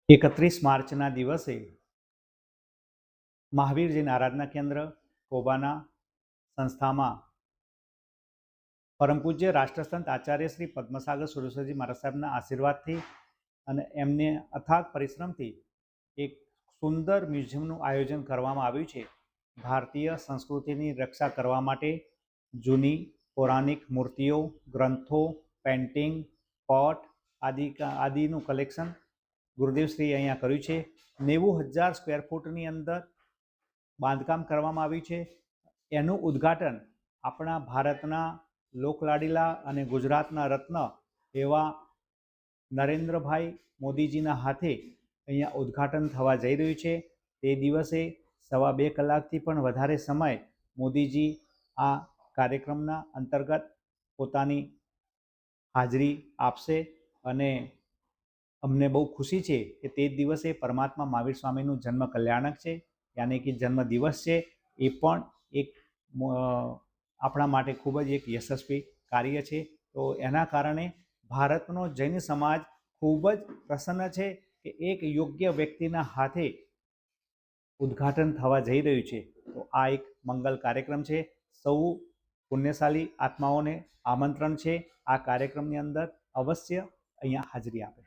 31 માર્ચના દિવસે મહાવીર જૈન આરાધના કેન્દ્ર કોબાના સંસ્થામાં પરમ પૂજ્ય રાષ્ટ્રસંત આચાર્ય શ્રી પદ્મસાગર સુરેશ્વરજી મહારાજ સાહેબના આશીર્વાદથી અને એમને અથાગ પરિશ્રમથી એક સુંદર મ્યુઝિયમનું આયોજન કરવામાં આવ્યું છે. ભારતીય સંસ્કૃતિની રક્ષા કરવા માટે જૂની પૌરાણિક મૂર્તિઓ, ગ્રંથો, પેઇન્ટિંગ, પોટ આદિનું કલેક્શન ગુરુદેવશ્રીએ અહીંયા કર્યું છે. 90,000 સ્ક્વેર ફૂટની અંદર બાંધકામ કરવામાં આવ્યું છે. એનું ઉદ્ઘાટન આપણા ભારતના લોકલાડીલા અને ગુજરાતના રત્ન એવા નરેન્દ્રભાઈ મોદીજીના હાથે અહીંયા ઉદ્ઘાટન થવા જઈ રહ્યું છે. તે દિવસે 2.25 કલાકથી પણ વધારે સમય મોદીજી આ કાર્યક્રમના અંતર્ગત પોતાની હાજરી આપશે અને અમને બહુ ખુશી છે કે તે દિવસે પરમાત્મા મહાવીર સ્વામીનું જન્મ કલ્યાણક છે, યાની કે જન્મ દિવસ છે. એ પણ એક આપણા માટે ખૂબ જ એક યશસ્વી કાર્ય છે. તો એના કારણે ભારતનો જૈન સમાજ ખૂબ જ પ્રસન્ન છે કે એક યોગ્ય વ્યક્તિના હાથે ઉદ્ઘાટન થવા જઈ રહ્યું છે. તો આ એક મંગલ કાર્યક્રમ છે. સૌ પુણ્યશાળી આત્માઓને આમંત્રણ છે આ કાર્યક્રમની અંદર અવશ્ય અહીંયા હાજરી આપે.